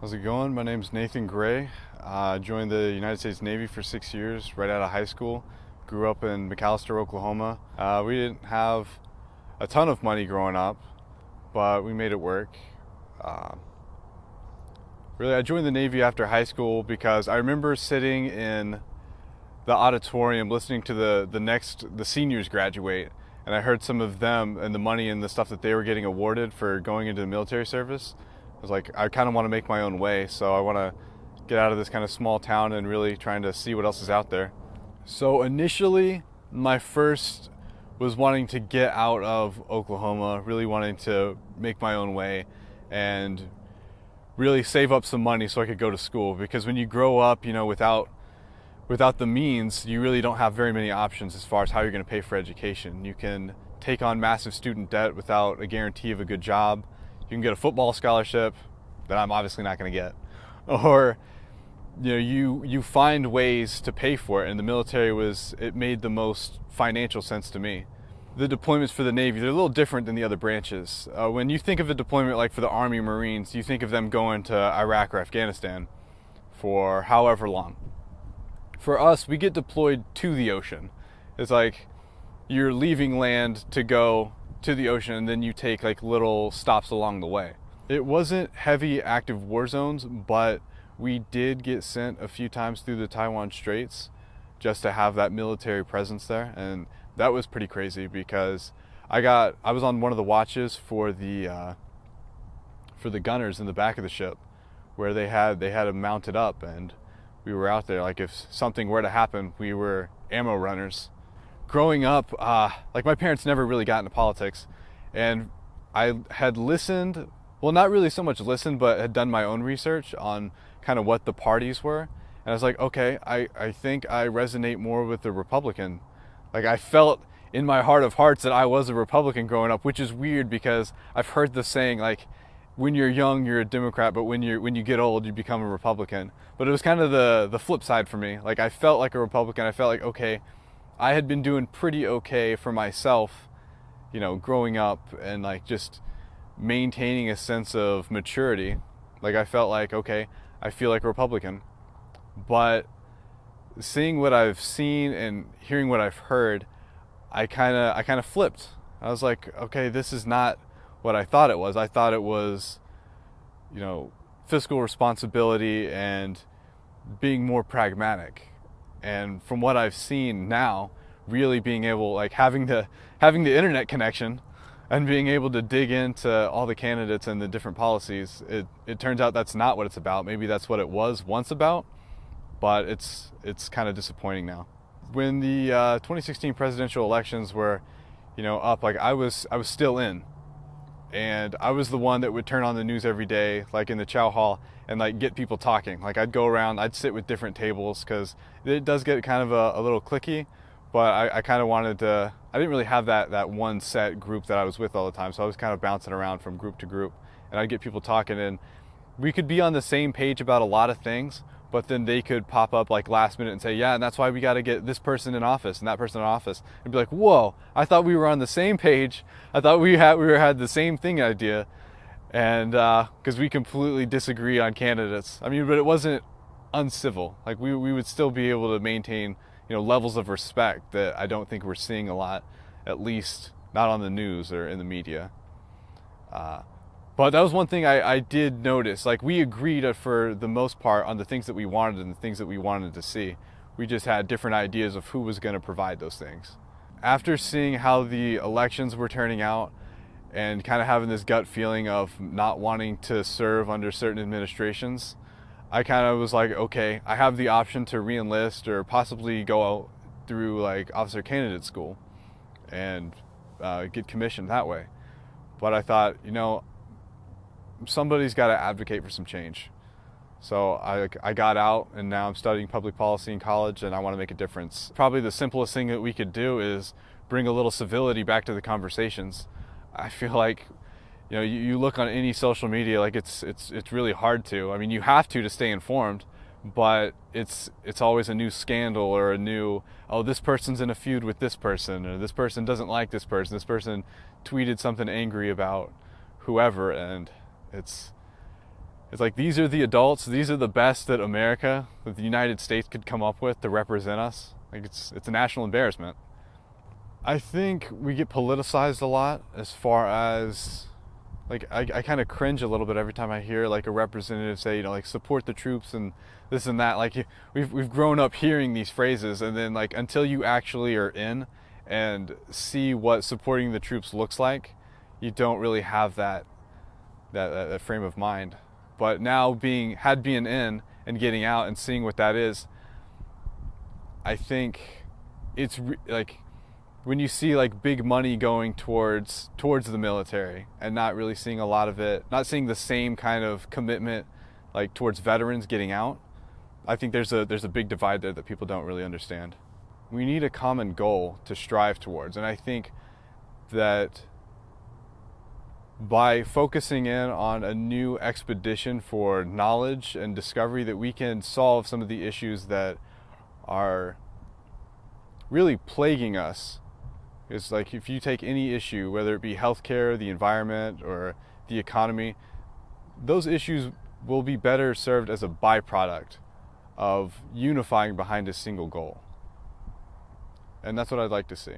How's it going? My name's Nathan Gray. I joined the United States Navy for 6 years right out of high school. Grew up in McAlester, Oklahoma. We didn't have a ton of money growing up, but we made it work. Uh, I joined the Navy after high school because I remember sitting in the auditorium listening to the seniors graduate, and I heard some of them and the money and the stuff that they were getting awarded for going into the military service. I was like, I kind of want to make my own way, so I want to get out of this kind of small town and really trying to see what else is out there. So initially, my first was wanting to get out of Oklahoma, really wanting to make my own way and really save up some money so I could go to school, because when you grow up, without the means, you really don't have very many options as far as how you're going to pay for education. You can take on massive student debt without a guarantee of a good job. You can get a football scholarship that I'm obviously not going to get, or you find ways to pay for it, and the military made the most financial sense to me. The deployments for the Navy, they're a little different than the other branches. When you think of a deployment like for the Army or Marines, you think of them going to Iraq or Afghanistan for however long. For us, we get deployed to the ocean. It's like you're leaving land to go to the ocean, and then you take like little stops along the way. It wasn't heavy active war zones, but we did get sent a few times through the Taiwan Straits just to have that military presence there, and that was pretty crazy because I was on one of the watches for the gunners in the back of the ship, where they had them mounted up, and we were out there. Like if something were to happen, we were ammo runners. Growing up, like my parents never really got into politics, and I had listened, well, not really so much listened, but had done my own research on kind of what the parties were. And I was like, okay, I think I resonate more with the Republican. Like I felt in my heart of hearts that I was a Republican growing up, which is weird because I've heard the saying, like, when you're young, you're a Democrat, but when you get old, you become a Republican. But it was kind of the flip side for me. Like I felt like a Republican. I felt like, okay, I had been doing pretty okay for myself, growing up and like just maintaining a sense of maturity. Like I felt like, okay, I feel like a Republican. But seeing what I've seen and hearing what I've heard, I kind of flipped. I was like, okay, this is not what I thought it was. I thought it was, fiscal responsibility and being more pragmatic. And from what I've seen now, really being able, like having the internet connection and being able to dig into all the candidates and the different policies, it turns out that's not what it's about. Maybe that's what it was once about, but it's kind of disappointing now. When the 2016 presidential elections were, up, like I was still in. And I was the one that would turn on the news every day, like in the chow hall, and like get people talking. Like I'd go around, I'd sit with different tables, because it does get kind of a little cliquey, but I kind of wanted to, I didn't really have that one set group that I was with all the time, so I was kind of bouncing around from group to group, and I'd get people talking, and we could be on the same page about a lot of things, but then they could pop up like last minute and say, yeah, and that's why we got to get this person in office and that person in office. And be like, whoa, I thought we were on the same page. I thought we had the same thing idea. And because we completely disagree on candidates. I mean, but it wasn't uncivil. Like we would still be able to maintain, levels of respect that I don't think we're seeing a lot, at least not on the news or in the media. But that was one thing I did notice. Like we agreed for the most part on the things that we wanted and the things that we wanted to see. We just had different ideas of who was going to provide those things. After seeing how the elections were turning out and kind of having this gut feeling of not wanting to serve under certain administrations, I kind of was like, okay, I have the option to re-enlist or possibly go out through like officer candidate school and get commissioned that way. But I thought, somebody's got to advocate for some change. So I got out, and now I'm studying public policy in college, and I want to make a difference. Probably the simplest thing that we could do is bring a little civility back to the conversations. I feel like, you look on any social media, like it's really hard to. I mean, you have to stay informed, but it's always a new scandal or a new, oh, this person's in a feud with this person, or this person doesn't like this person tweeted something angry about whoever, and it's It's like, these are the adults, these are the best that America, that the United States could come up with to represent us. Like, it's a national embarrassment. I think we get politicized a lot, as far as, like, I kind of cringe a little bit every time I hear like a representative say, like, support the troops and this and that. Like, we've grown up hearing these phrases, and then, like, until you actually are in and see what supporting the troops looks like, you don't really have that frame of mind. But now being in and getting out and seeing what that is, I think it's like, when you see like big money going towards the military and not really seeing a lot of it, not seeing the same kind of commitment like towards veterans getting out, I think there's a big divide there that people don't really understand. We need a common goal to strive towards, and I think that by focusing in on a new expedition for knowledge and discovery, that we can solve some of the issues that are really plaguing us. It's like, if you take any issue, whether it be healthcare, the environment, or the economy, those issues will be better served as a byproduct of unifying behind a single goal. And that's what I'd like to see.